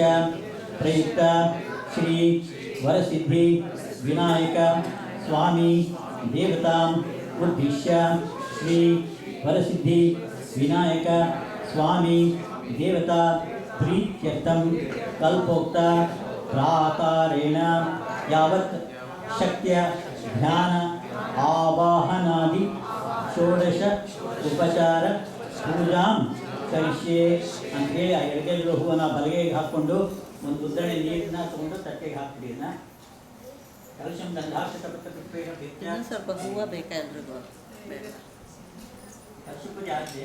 प्रयुक्त श्री वरसिद्धि विनायक स्वामी देवता उद्दिश्य श्री वरसिद्धि विनायक स्वामी देवता प्रीत्यर्थं कल्पोक्त प्राकारेण यावत् शक्य ध्यान आवाहनादि षोडश उपचार पूजां ಕರಿಷ್ಯೆ ಅಂತೇಳಿ ಆ ಎಡಗೈಲಿರೋ ಹೂವನ್ನು ಬಲಗೈಗೆ ಹಾಕ್ಕೊಂಡು ಒಂದು ಉದ್ದರಣೆ ನೀರನ್ನ ತಗೊಂಡು ತಟ್ಟೆಗೆ ಹಾಕ್ಬಿಡಿ. ಅದನ್ನ ಕಲಶಂ ಗಂಧಾಕ್ಷತಪತ್ರಪುಷ್ಪೇಣ ಸ್ವಲ್ಪ ಹೂವು ಬೇಕಾದ್ರೂ ಪೂಜೆ ಆಗಿದೆ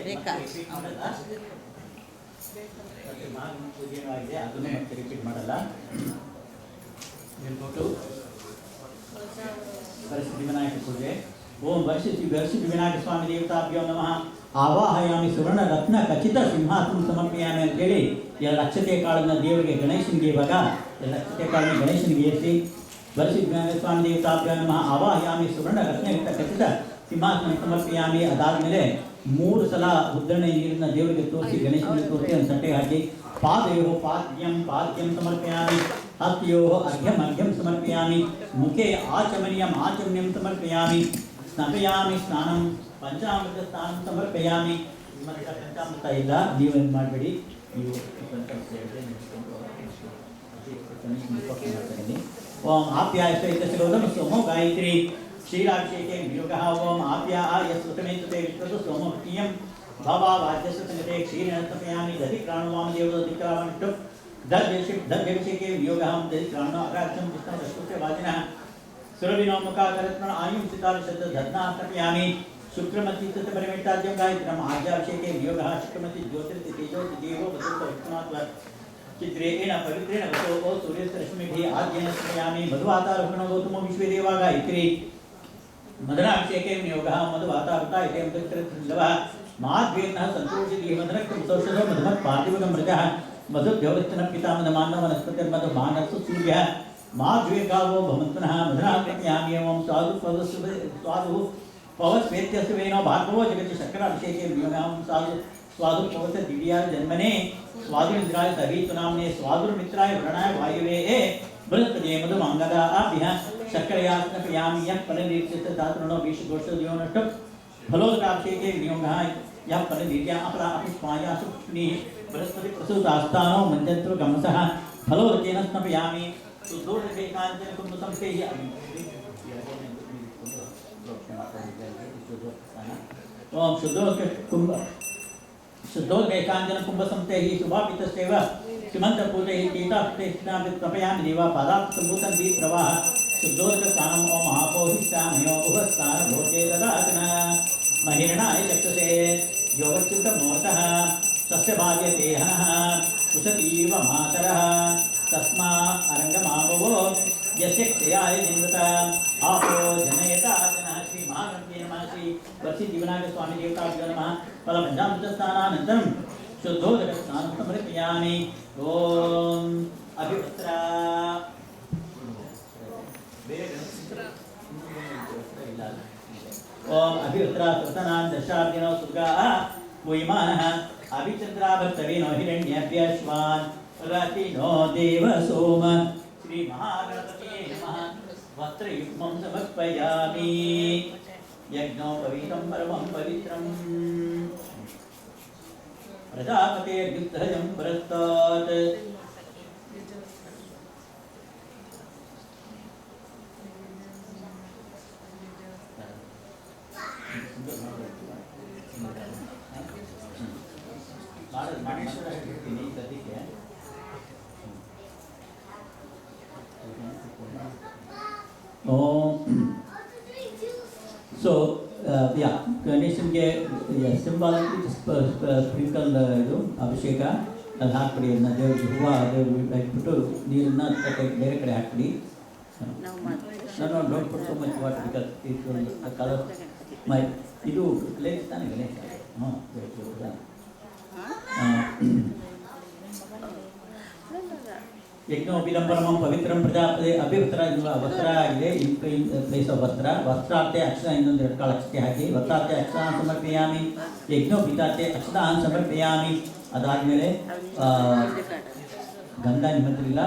ಪೂಜೆನೂ ಆಗಿದೆ, ಅದನ್ನು ಮತ್ತೆ ರಿಪೀಟ್ ಮಾಡಲ್ಲ. ಹೇಳ್ಬಿಟ್ಟು ವರಸಿದ್ಧಿ ವಿನಾಯಕ ಪೂಜೆ. ಓಂ ವರಸಿದ್ಧಿ ವಿನಾಯಕ ಸ್ವಾಮಿ ದೇವತಾಭ್ಯೋ ನಮಃ. ಆವಾಹಯಾಮಿ ಸುವರ್ಣ ರತ್ನ ಖಚಿತ ಸಿಂಹಾಸನ ಸಮರ್ಪಯಾಮಿ ಅಂತೇಳಿ ಎರಡು ಅಕ್ಷತೆ ಕಾಳನ್ನ ದೇವರಿಗೆ ಗಣೇಶನಿಗೆ ಇವಾಗ ಎರಡು ಅಕ್ಷತೆ ಕಾಳನ್ನ ಗಣೇಶನಿಗೆ ಏರಿಸಿ ವರಸಿದ್ಧಿ ವಿನಾಯಕ ಸ್ವಾಮಿ ದೇವತಾಭ್ಯೋ ನಮಃ ಆವಾಹಯಾಮಿ ಸುವರ್ಣ ರತ್ನ ಖಚಿತ ಸಿಂಹಾಸನ ಸಮರ್ಪಯಾಮಿ. ಅದಾದಮೇಲೆ 3 ಸಲ ಉದ್ದರಣೆ ನೀರನ್ನ ದೇವರಿಗೆ ತೋರಿಸಿ ಗಣೇಶನಿಗೆ ತೋರಿಸಿ ಒಂದು ತಟ್ಟೆಗೆ ಹಾಕಿ ಪಾದಯೋ ಪಾದ್ಯಂ ಸಮರ್ಪಯಾಮಿ, ಹಸ್ತಯೋ ಅರ್ಘ್ಯಂ ಸಮರ್ಪಯಾಮಿ, ಮುಖೇ ಆಚಮನೀಯಂ ಸಮರ್ಪಯಾಮಿ, ಸ್ನಾಪಯಾಮಿ ಸ್ನಾನಂ ಪಂಚಾಮೃತ ಸ್ನಾನಂ ಸಮರ್ಪಯಾಮಿ. ಪಂಚಾಮೃತ ಇಲ್ಲ, ನೀವೇನು ಮಾಡಬೇಡಿ, ನೀವು ಓಂ ಆಪ್ಯಾಯ ಸಹಿತ ಸೋಮೋ ಗಾಯತ್ರಿ ಕ್ಷೀರಾಭಿಷೇಕೆ ವಿಯೋಗಃ. ಓಂ ಆಪ್ಯಾಯ ಸುತಮೇತುತೆ ವಿಶ್ವತು ಸೋಮೋಕ್ತಿಯಂ ಭಾವಾವಾದ್ಯಸ್ಯ ಸಂಗತೆ ಕ್ಷೀರೇಣ ಸಮಯಾಮಿ. ದಧಿ ಪ್ರಾಣವಾಮ ದೇವದಧಿಕ್ರಾಮಂಟು ದರ್ಭಿಷೇಕೆ ವಿಯೋಗಃ. ದಧಿ ಪ್ರಾಣ ಅಗಾಕ್ಷಂ ವಿಷ್ಣು ದಷ್ಟುತೆ ವಾಜಿನಃ ಸುರವಿನೋ ಮುಖಾಕರತ್ನ ಆಯುಂ ಸಿತಾರಿಷತ್ ದಧ್ನಾಸ್ತಪಯಾಮಿ. ಶುಕ್ರಮತಿ ತತ್ ಪರಿಮೇಟಾದ್ಯಂ ಗಾಯತ್ರಂ ಆಜ್ಯಾಭಿಷೇಕೆ ವಿಯೋಗಃ. ಶುಕ್ರಮತಿ ಜ್ಯೋತಿರ್ತಿ ತೇಜೋತಿ ದೇವೋ ವಸುತ ವಿಷ್ಣುನಾಥ ಚಿತ್ರೇಣ ಪವಿತ್ರೇಣ ವಸೋ ಸೂರ್ಯಸ್ಯ ರಶ್ಮಿಭಿಃ ಆದ್ಯೇನ ಸಮಯಾಮಿ. ಮಧುವಾತಾರೋಹಣೋ ಗೌತಮೋ ವಿಶ್ವೇ ದೇವಾ ಗಾಯತ್ರಿ. ಮದನಾಭಿಷೇಕೆ ವಿಯೋಗಃ. ಮಧುವಾತಾವೃತ ಇತಿ ಅಮೃತಕೃತೃಂಗವಃ. ಮಾಧ್ವೇನಃ ಸಂತೋಷಿತಿ ಮದನಕ್ತಮಸೌಷಧೋ ಮಧುಮತ್ ಪಾರ್ಥಿವಗಂ ಮೃಗಃ. ಮಧುದ್ಯೌರಸ್ತನ ಪಿತಾಮಹಮಾನವ ವನಸ್ಪತಿರ್ಮಧು ಮಾನಸ್ಸು ಸೂರ್ಯಃ. ಮಾಧ್ವೇಗಾವೋ ಭವಂತನಃ ಮದನಾಭಿಷೇಕಯಾಮಿ. ಓಂ ಸ್ವಾದು ಪವಸ್ವೇತ್ಯಸ್ಯ ವೇನೋ ಭಾರ್ಗವೋ ಜಗತಿ ಶರ್ಕರಾಭಿಷೇಕೆ ವಿಯೋಗಃ. स्वादु पवत दिव्या जन्मने स्वादु इंद्राय सहित नामने स्वादु मित्राय व्रणाय वायुवे बृहस्पति मधु मंगदा अभ्य शक्करयास्न प्रियामि यः फलदीक्षित दातृणो विष दोष दियोनष्ट फलोदकाभिषेके विनियोगः. यः फलदीर्या अपरा पुष्पाया सुप्नि बृहस्पति प्रसूतास्तानो मञ्जन्त्र गमसः फलोदकेन स्नपयामि. सुदोषे काञ्चन कुम्भसंस्थे ओम शुद्धोदक कुंभ शुद्धोदकांजन कुंभ संते ही शुभापितस्यैव श्रीमंत पूजे ही पीतास्तेष्णापयामि देवा पादात्संभूतं दी प्रवाह शुद्धोदक स्नानम ओम महापोहिष्ठामयो उभस्तान भोजे ददातन महिरणाय चक्षुषे योगच्युत मोर्तः सस्य भाग्य देहनः कुशतीव मातरः तस्मा अरंगमावो यस्य क्षयाय निवृत आपो जनयता जनः. श्री महागणपते नमः. श्री वरसिद्धि विनायक स्वामी देवताभ्यो नमः. फलपञ्चामृतस्नानानन्तरं शुद्धोदकस्नानं समर्पयामि. ओम अभिवस्त्रा ओम अभिवस्त्रा सतनान् दशाब्दिनो सुगाः मुयमानः अभिचन्द्राभर्तविनो हिरण्यभ्यश्वान् रतिनो देव सोम. श्री महागणपते नमः. वस्त्रयुग्मं समर्पयामि. यज्ञोपवीतं परमं पवित्रम् प्रजापतेर्युत्सहजं पुरस्तात्. So yeah, ಗಣೇಶನಿಗೆ ಸಿಂಬಾಲಿಕ್ ಸ್ಪ್ರಿಂಕಲ್ ಇದು ಅಭಿಷೇಕ ಅದು ಹಾಕ್ಬಿಡಿ. ಅದನ್ನ ದೇವ್ರಿಗೆ ಹೂವು ದೇವ್ರಿಗೆ ಇಟ್ಬಿಟ್ಟು ನೀರನ್ನ ಬೇರೆ ಕಡೆ ಹಾಕ್ಬಿಡಿ. ನಾನು don't put so much water because it colour my ಇದು ಗಣೇಶ ತಾನೆ ಗಣೇಶ. ಯಜ್ಞೋಪಿದಂಬರಮಂ ಪವಿತ್ರಂ ಪ್ರಜಾಪತಿ ಅಭಿವಸ್ತ್ರ ವಸ್ತ್ರ ಆಗಿದೆ. ಇನ್ ಪ್ಲೇಸ್ ಆಫ್ ವಸ್ತ್ರ. ವಸ್ತ್ರಾರ್ತೆ ಅಕ್ಷರ ಇನ್ನೊಂದು 2 ಕಾಳು ಅಕ್ಷತೆ ಹಾಕಿ ವಸ್ತ್ರಾರ್ತೆ ಅಕ್ಷರಾನ್ ಸಮರ್ಪಯಾಮಿ. ಯಜ್ಞೋಪಿತಾರ್ತೆ ಅಕ್ಷರಾನ್ ಸಮರ್ಪಯಾಮಿ. ಅದಾದಮೇಲೆ ಗಂಧ ನಿಮ್ಮ ಹತ್ರ ಇಲ್ಲ,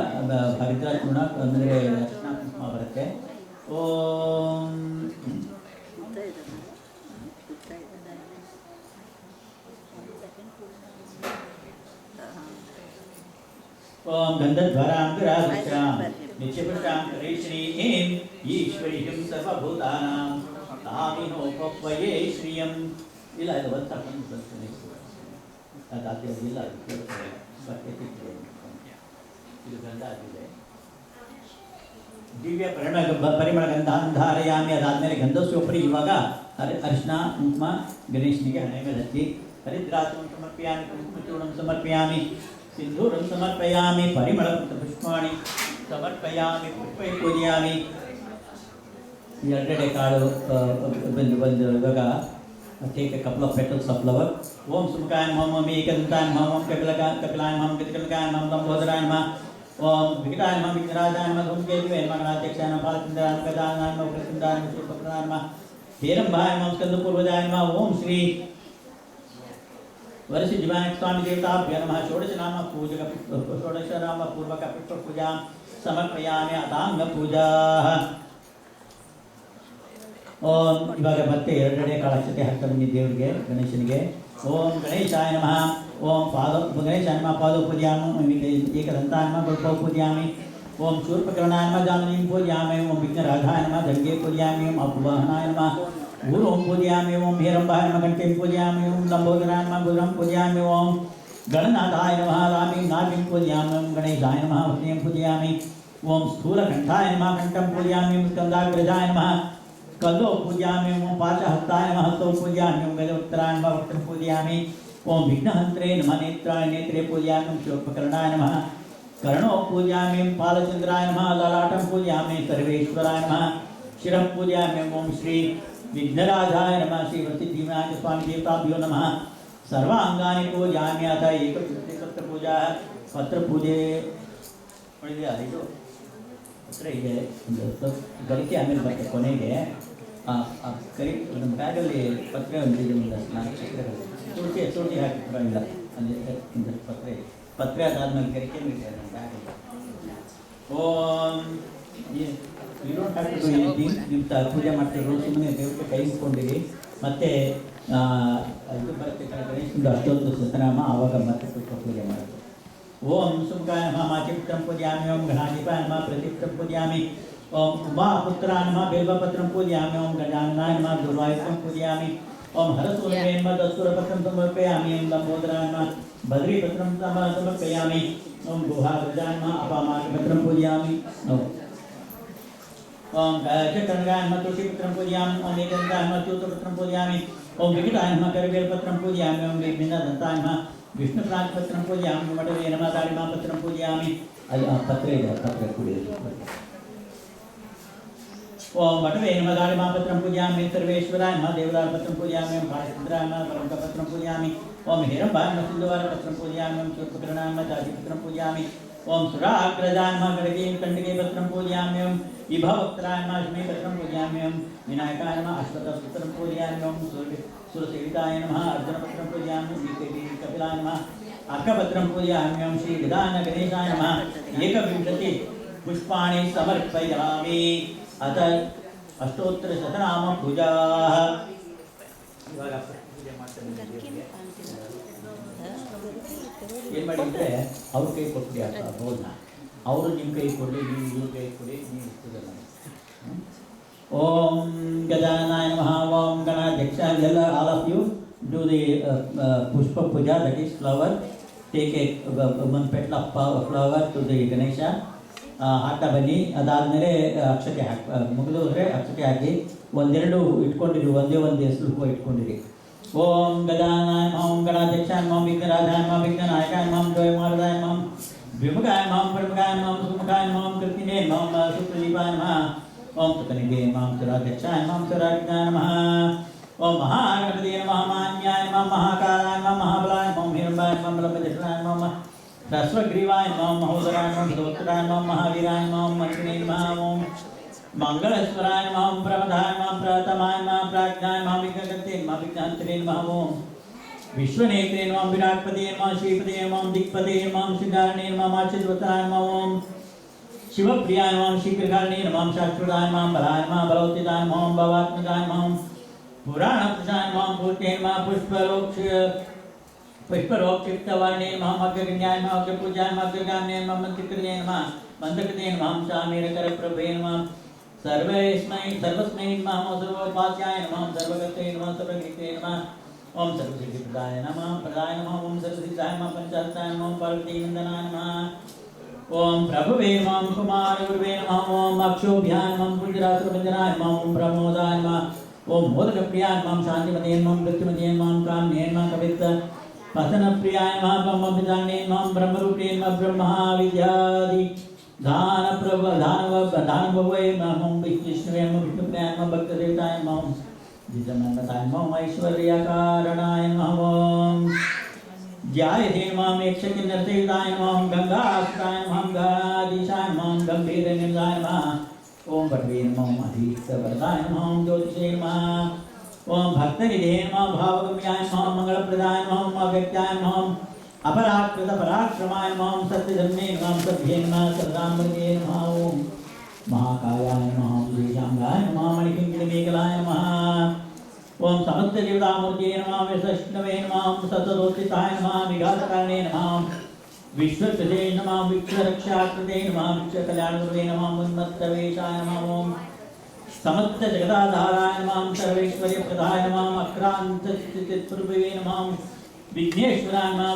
ಹರಿದ್ರ ಚೂರ್ಣ ಅಂದರೆ ಅರ್ಶಿನ ಕುಂಕುಮ ಬರುತ್ತೆ. ಓಂ ओम गंधध्वरांगराधिष्ठां नित्यपुष्टां करेश्रीं ईश्वरीं सर्वभूतानां तामिनोपवये श्रियं ಇಲ್ಲ ಇದು ಒಂದು ತಗೊಂಡು ಬರ್ತೀನಿ ಅದಾದ್ಯ ಇಲ್ಲ ಇದು ಗಂಧ ಆಗಿದೆ. ದಿವ್ಯ ಪರಿಮಳ ಗಂಧಾನ್ ಧಾರಯಾಮಿ. ಅದಾದಮೇಲೆ ಗಂಧಸ್ಯೋಪರಿ ಇವಾಗ ಅರಿಶಿನ ಕುಂಕುಮ ಗಣೇಶನಿಗೆ ಹಣೆ ಮೇಲೆ ಹಚ್ಚಿ ಹರಿದ್ರಾಚೂರ್ಣ ಸಮರ್ಪಯಾಮಿ, ಕುಂಕುಮಚೂರ್ಣಂ ಸಮರ್ಪಯಾಮಿ, ಸಿಂಧೂರಂ ಸಮರ್ಪಯಾಮಿ, ಪರಿಮಳಪುಷ್ಪಾಣಿ ಸಮರ್ಪಯಾಮಿ, ಪುಷ್ಪೈ ಪೂಜಯಾಮಿ. ಎರಡೆಡೆ ಕಾಳು ಬಂದು ಇವಾಗ take a couple of petals of flower. Om Sumkaya Namaha, Om Ekadantaya Namaha, Om Kapilaya Namaha, Gatikalakaya Namaha, Lambodharaya Namaha, Om Vikitaya Namaha, Viknarajaya Namaha, Dhumketuve Namaha, Ganaध्यक्षाय Namaha, Balakindaraya Namaha, Kadaya Namaha, Ugrasundaya Namaha, Shurpakraya Namaha, Herambhaya Namaha, Skandapurvajaya Namaha. Om Shri वरिष्ठ जीवानक स्वामी देवताभ्यो नमः. षोडश नाम पूजक षोडश नाम पूर्वक पुष्प पूजा समर्पयामि. अतांग पूजा. ओम इवाग ಮತ್ತೆ ಎರಡೆಡೆ ಕಾಳಕ್ಷತೆ ಹಾಕ್ತಾ ಬನ್ನಿ ದೇವರಿಗೆ, ಗಣೇಶನಿಗೆ. ಓಂ ಗಣೇಶಾಯ ನಮಃ. ಓಂ ಗಣೇಶಾಯ ನಮಃ ಪಾದೋ ಪೂಜಯಾಮಿ, ಏಕದಂತಾಯ ನಮಃ ಗುರುಪೌ ಪೂಜಯಾಮಿ. ಓಂ ಶೂರ್ಪಕರ್ಣಾಯ ನಮಃ ಜಾನನೀಂ ಪೂಜಯಾಮಿ. ಓಂ ವಿಘ್ನರಾಧಾಯ ನಮಃ ಗಂಗೆ ಪೂಜಯಾಮಿ. ಓಂ ಅಪವಾಹನಾಯ ನಮಃ ऊर्वं पूजयामि. ओं हेरम्बाय नमः घंटीं पूजयामि. ओं लंबोदराय नमः गुरुं पूजयामि. ओं गणनाथाय नमः रामीं नाभिं पूजयामि. ओं गणेशाय नमः वह्निं पूजयामि. ओं स्थूलकण्ठाय नमः घण्टं पूजयामि. ओं स्कन्दाग्रजाय नमः स्कन्दो पूजयामि. ओं पाशहस्ताय नमः हस्तौ पूजयामि. ओं वेदोत्तराय नमः वक्त्रं पूजयामि. ओं विघ्नहन्त्रे नमः नेत्राय नेत्रे पूजयामि. ओं शूर्पकर्णाय नमः कर्णो पूजयामि. ओं पालचन्द्राय नमः ललाटं पूजयामि. सर्वेश्वराय नमः शिरं पूजयामि. ओं श्री विघ्नराजाय नमः. श्री वरसिद्धिविनायक स्वामी देवताभ्यो नमः. सर्वांगानि पूजयामि. अथ पत्र पूजा. पत्र पूजे ಇದು ಪತ್ರ ಇದೆ, ಗರಿಕೆ ಆಮೇಲೆ ಬರ್ತದೆ ಕೊನೆಗೆ. ಕರಿ ನಮ್ಮ ಬ್ಯಾಗಲ್ಲಿ ಪತ್ರ ಒಂದಿದೆ, ಒಂದು 4 ಚಿತ್ರಗಳು ತುಳಸಿ ಹಾಕಿ ಪರವಾಗಿಲ್ಲ. ಅಲ್ಲಿ ಪತ್ರ ಅದಾದ್ಮೇಲೆ ಗರಿಕೆ ಇದೆ ನಮ್ಮ ಬ್ಯಾಗಲ್ಲಿ. Om you don't have to do anything. ನೀವು ಪೂಜೆ ಮಾಡ್ತಿರೋ ಸುಮ್ಮನೆ ದೇವರಿಗೆ ಕೈ ಇಟ್ಕೊಂಡಿರಿ. ಮತ್ತೆ ಇದು ಬರುತ್ತೆ ಗಣೇಶನಿಂದ ಅಷ್ಟೊಂದು ಸತನಾಮ, ಆವಾಗ ಮತ್ತೆ ಪುಷ್ಪ ಪೂಜೆ ಮಾಡೋದು. ಓಂ ಸುಮ್ಕಾಯ ನಮಃ ಮಾಚಿತ್ರಂ ಪೂಜಯಾಮಿ. ಓಂ ಗಣಾಧಿಪಾಯ ನಮಃ ಪ್ರತಿಷ್ಠಂ ಪೂಜಯಾಮಿ. ಓಂ ಉಮಾಪುತ್ರಾಯ ನಮಃ ಬಿಲ್ವಪತ್ರಂ ಪೂಜಯಾಮಿ. ಓಂ ಗಜಾನನಾಯ ನಮಃ ದುರ್ವಾಯುಧಂ ಪೂಜಯಾಮಿ. ಓಂ ಹರಸೂರ್ಯೇ ನಮಃ ದಸ್ತೂರಪತ್ರಂ ಸಮರ್ಪಯಾಮಿ. ಓಂ ಲಂಬೋದರಾಯ ನಮಃ ಬದ್ರೀಪತ್ರಂ ಸಮರ್ಪಯಾಮಿ. ಓಂ ಗುಹಾಗ್ರಜಾಯ ನಮಃ ಅಪಾಮಾರ್ಗಪತ್ರಂ ಪೂಜಯಾಮಿ. ओम गजकर्णगाय नमः तुलसीपत्रं पूजयामि. ओम एकदन्ताय नमः च्यूतपत्रं पूजयामि. ओम विकटाय नमः करवेलपत्रं पूजयामि. ओम विघ्नदन्ताय नमः विष्णुप्राणपत्रं पूजयामि. वटवे नमः दाळिमापत्रं पूजयामि. पत्रे पत्रे कुडिरे. ओम वटवे नमः दाळिमापत्रं पूजयामि. सर्वेश्वराय नमः देवदारपत्रं पूजयामि. ओम भालचन्द्राय नमः वरंकपत्रं पूजयामि. ओम हिरम्बाय नमः सिन्धुवारपत्रं पूजयामि. ओम शूर्पकर्णाय नमः दाढीपत्रं पूजयामि. ओम सुराग्रजाय नमः खड्गे पत्रं पूजयामि. ओम विभवक्त्राय नमः अश्मीपत्रं पूजयामि. ओम विनायकाय नमः अश्वत्थपत्रं पूजयामि. ओम सुरसेविताय नमः अर्जुनपत्रं पूजयामि. कपिलाय नमः अर्कपत्रं पूजयामि. ओम श्री विधान गणेशाय नमः 21 पुष्पाणि समर्पयामि. अथ अष्टोत्तर शतनाम पूजा. ಏನು ಮಾಡಿ ಅಂದರೆ ಅವ್ರ ಕೈ ಕೊಟ್ಬಿಡಿ ಆ ರೋಲ್ನ, ಅವರು ನಿಮ್ಮ ಕೈ ಕೊಡಲಿ, ನೀವು ಇವ್ರ ಕೈ ಕೊಡಿ, ನೀವು ಇರ್ತದೆ ಮಾಡಿ. ಓಂ ಗಜಾನನಾಯ ನಮಃ. ಓಂ ಗಣಾಧ್ಯಕ್ಷ. ಎಲ್ಲ all of you do the pushpa puja, that is flower. Take a one petal of flower to the Ganesha. ಹಾಕ್ತಾ ಬನ್ನಿ. ಅದಾದಮೇಲೆ ಅಕ್ಷತೆ ಮುಗಿದು ಹೋದರೆ ಅಕ್ಷತೆ ಹಾಕಿ ಒಂದೆರಡು ಇಟ್ಕೊಂಡಿರಿ, ಒಂದೇ ಹೆಸರು ಹೂವು ಇಟ್ಕೊಂಡಿರಿ. ओम गजाननाय नमः. ओम गणाध्यक्षाय नमः. विघ्नराजाय नमः. विघ्ननायकाय नमः. द्वयमार्गाय नमः. विमुखाय नमः. प्रमुखाय नमः. सुमुखाय नमः. कृतिने नमः. सुप्रदीपाय नमः. ओम सुकनिगे नमः. सुराध्यक्षाय नमः. सुराज्ञाय नमः. ओम महागणपतये नमः. मान्याय नमः. महाकालाय नमः. महाबलाय नमः. हिरम्बाय नमः. बलभद्राय नमः. ह्रस्वग्रीवाय नमः. महोदराय नमः. भगवत्तराय नमः. महावीराय नमः. मंत्रिणे नमः. ओम मंगलेश्वराय नमः. ओम प्रमदाय नमः. प्रतमाय नमः. प्राज्ञाय नमः. विघ्नकर्ते नमः. विघ्नहन्त्रे नमः. ओम विश्वनेत्रे नमः विराटपते नमः श्रीपते नमः दिक्पते नमः सिद्धारणे नमः माचिद्वताय नमः ओम शिवप्रियाय नमः शीघ्रकारिणे नमः शाश्वताय नमः बलाय नमः बलवतिताय नमः भवात्मकाय नमः पुराणपुरुषाय नमः भूते नमः पुष्परोक्षिप्तवर्णे नमः अग्रगण्याय नमः अग्रपूजाय नमः अग्रगाम्ये नमः मन्त्रकृते नमः मन्त्रकृते नमः चामेरकरप्रभे नमः सर्वस्मै नमः सर्वोपास्याय नमः सर्वगते नमः सर्वगते नमः ओम सर्वसिद्धिप्रदाय नमः ओम सर्वसिद्धाय नमः पंचाशताय नमः पार्वतीनंदनाय नमः ओम प्रभुवे नमः कुमारगुरुवे नमः ओम अक्षोभ्याय नमः पुण्यरात्रभञ्जनाय नमः ओम प्रमोदाय नमः ओम मोदकप्रियाय नमः शान्तिमते नमः मृत्युमते नमः काम्ये नमः कवित्त पतनप्रियाय नमः ब्रह्मविदाने नमः ब्रह्मरूपे नमः ब्रह्मविद्यादि दानवभवे नमः विष्णुवे नमः विष्णुप्रियाय नमः भक्तदेवताय नमः जितमन्नताय नमः ऐश्वर्यकारणाय नमः ओम ज्यायते नमः यक्षकिन्नरसेविताय नमः गंगास्ताय नमः गंगाधीशाय नमः गंभीरनिर्दाय नमः ओम पटवे नमः अधीष्टवरदाय नमः ज्योतिषे नमः ओम भक्तनिधे नमः भावगम्याय नमः मंगलप्रदाय नमः अव्यक्ताय नमः अपराकृत पराक्रमाय नमः सत्यधर्मे नमः सभ्ये नमः सदाम्बरे नमः ओम महाकायाय नमः विशांगाय नमः मणिकिंकिणमेखलाय नमः ओम समस्त देवतामूर्तये नमः विष्णवे नमः सततोत्थिताय नमः विघातकारणे नमः विश्वकृते नमः विश्वरक्षाकृते नमः विश्वकल्याणकृते नमः उन्मत्तवेशाय नमः ओम समस्त जगदाधाराय नमः सर्वैश्वर्यप्रदाय नमः अक्रान्तस्थितिप्रभवे नमः विघ्नेश्वराय नमः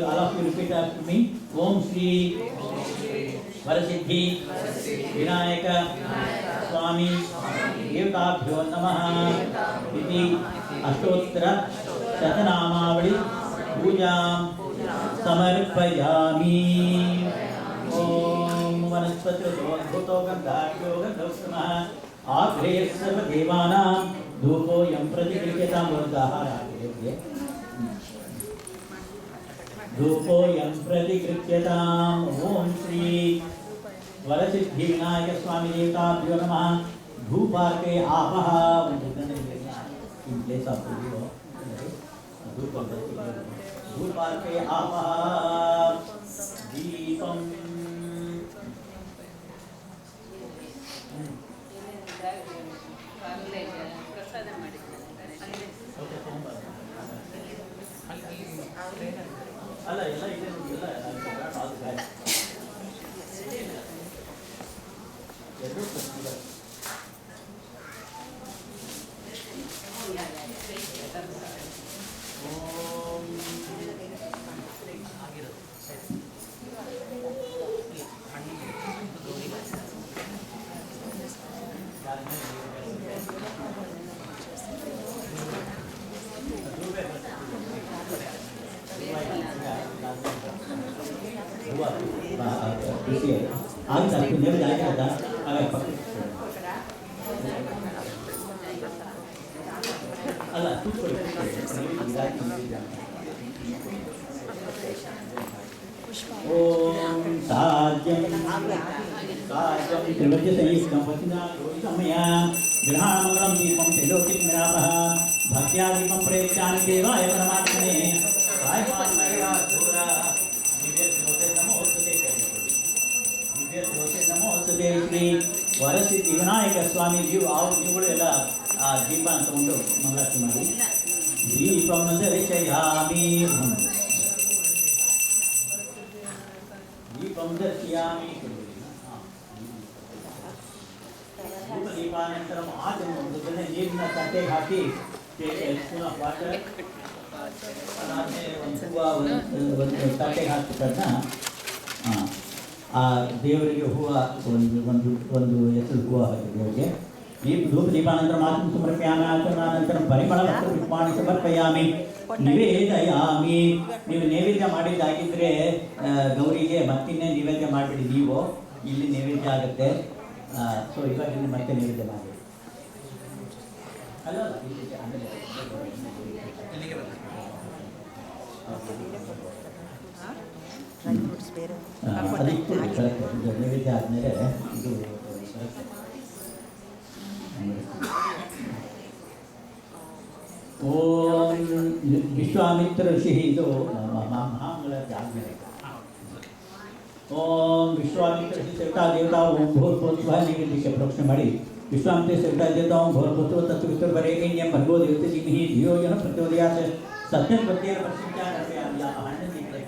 all of you repeat after me ओम श्री वरसिद्धि विनायक स्वामी देवताभ्यो नमः इति अष्टोत्तर शतनामावली पूजां समर्पयामि ओम वनस्पतिर्भूतो गन्धाढ्यो गन्धोत्तमः आग्रे सर्वदेवानां धूपोऽयं प्रतिगृह्यतां धूपोऽयं प्रतिगृह्यताम् ओम श्री वरसिद्धि विनायक स्वामी देवताभ्यो नमः धूपार्के आपः धूपार्के आपः दीपं ಅಲ್ಲ ಎಲ್ಲ ಇದೆ ಎಲ್ಲ ಎರಡು आज तक मेरे जाएगा था अगर अल्लाह तू ओम साज्यं त्रिवज्रसंयुक्तं वचनामया गृहामंगलं दीपं त्रिलोकितमिरापः भक्त्या दीपं प्रयच्छामि देवाय परमात्मने सायमानमया धूरा ನಮೋಸ್ತುತೆ ಶ್ರೀ ವರಸಿದ್ಧಿ ವಿನಾಯಕ ಸ್ವಾಮಿ ನೀವುಗಳು ಎಲ್ಲ ಆ ದೀಪ ಅಂತ ತಗೊಂಡು ಮಂಗಳಾರತಿ ಮಾಡಿ ದೀಪಂ ದರ್ಶಯಾಮಿ ದೀಪಂ ದರ್ಶಯಾಮಿ ದೀಪಾನಂತರ ಆಚರಣೆ ನೀರಿನ ತಟ್ಟೆಗೆ ಹಾಕಿ ವಾಟರ್ ಒಂದು ತಟ್ಟೆಗೆ ಹಾಕಿದ ಆ ದೇವರಿಗೆ ಹೂವು ಒಂದು ಹೆಸರು ಹೂವು ಹಾಕಿ ದೇವರಿಗೆ ಧೂಪ ದೀಪಾನಂತರ ಮಾತೃ ಸಮರ್ಪಯಾಮಿ ಆಚರಣಾನಂತರ ಪರಿಮಳ ಪುಷ್ಪಾಣಿ ಸಮರ್ಪಯಾಮಿ ನಿವೇದಯಾಮಿ ನೀವು ನೈವೇದ್ಯ ಮಾಡಿದ್ದಾಗಿದ್ದರೆ ಗೌರಿಗೆ ಮತ್ತಿನ್ನೇ ನೈವೇದ್ಯ ಮಾಡಿಬಿಡಿ ನೀವು ಇಲ್ಲಿ ನೈವೇದ್ಯ ಆಗುತ್ತೆ ಸೊ ಇವಾಗ ಇಲ್ಲಿ ಮತ್ತೆ ನೈವೇದ್ಯ ಮಾಡಿ ಅಲ್ಲ ಅದಕ್ಕೆ ನೈವೇದ್ಯ ಆದಮೇಲೆ ಇದು ಓಂ ವಿಶ್ವಾಮಿತ್ರ ಋಷಿ ಇದು ಮಹಾಮಂಗಳ ಆದ್ಮೇಲೆ ಓಂ ವಿಶ್ವಾಮಿತ್ರ ಋಷಿ ಸೇವತಾ ದೇವತಾ ಓಂ ಭೂರ್ಭುವಃ ನೈವೇದ್ಯಕ್ಕೆ ಪ್ರೋಕ್ಷಣೆ ಮಾಡಿ ವಿಶ್ವಾಮಿತ್ರ ಸೇವತಾ ದೇವತಾ ಓಂ ಭೂರ್ಭುವಃ ತತ್ವವಿತುರ್ವರೆಣ್ಯಂ ಭರ್ಗೋ ದೇವತೆ ಧೀಮಹಿ ಧಿಯೋ ಯೋ ನಃ ಪ್ರಚೋದಯಾತ್ ಸತ್ಯಂ ಪ್ರತ್ಯೇನ ಪಶ್ಚಿಮಾ ಕರ್ಮಯಾಮಿ ಹಣ್ಣು ನೀಡ್ತಾರೆ.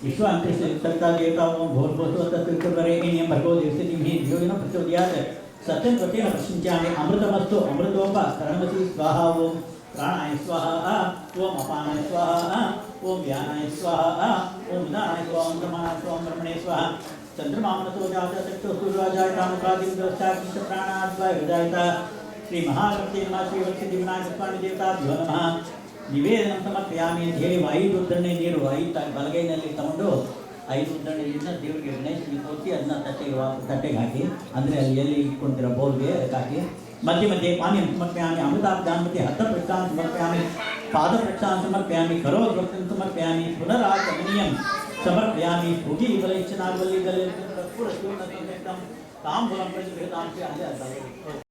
विश्वामित्र सत्ता देवता ओम भूर्भुवः तत्सवितुर्वरेण्यं भर्गो देवस्य धीमहि धियो यो नः प्रचोदयात् सत्यं प्रत्येन पश्चिञ्चामि अमृतमस्तु अमृतोप करणमसि स्वाहा ओम प्राणाय स्वाहा ओम अपानाय स्वाहा ओम व्यानाय स्वाहा ओम उदानाय स्वाहा ओम ब्रह्मणाय स्वाहा ब्रह्मणे स्वाहा चंद्रमामनसो जातः चक्षुः सूर्याजाय कामकादिं व्यवस्थाकिं च प्राणाद्वा विजायता श्री महागणपति नमः श्री वत्सदिव्याय पुष्पाणि देवताभ्यो नमः निवेदनं समर्पयामि ಅಂತ ಹೇಳಿ 5 ಉದ್ದರಣೆ ನೀರು 5 ಬಲಗೈನಲ್ಲಿ ತಗೊಂಡು 5 ಉದ್ದರಣೆಯಿಂದ ದೇವರಿಗೆ ಗಣೇಶನಿಗೆ ತೋರಿಸಿ ಅದನ್ನ ತಟ್ಟೆಗೆ ಹಾಕಿ ಅಂದರೆ ಅಲ್ಲಿ ಎಲ್ಲಿ ಇಟ್ಕೊಂಡಿರೋ ಬೌಲ್ಗೆ ಹಾಕಿ ಮಧ್ಯೆ ಮಧ್ಯೆ ಪಾನೀಯಂ ಸಮರ್ಪಯಾಮಿ ಅಮೃತಾಬ್ಧಾನ್ಮತಿ ಹಸ್ತಪ್ರಕ್ಷಾಂ ಸಮರ್ಪಯಾಮಿ ಪಾದಪ್ರಕ್ಷಾಂ ಸಮರ್ಪಯಾಮಿ ಕರೋದ್ವಕ್ತಂ ಸಮರ್ಪಯಾಮಿ ಪುನರಾಚಮನೀಯಂ ಸಮರ್ಪಯಾಮಿ ಭುಗಿ ಬಲೈಚ್ಛನಾಗವಲ್ಲಿ ಗಲೆ ಪೂರ್ಣ ತಾಂಬೂಲಂ ಪ್ರತಿಗೃಹತಾಂಸಿ ಅಲ್ಲೇ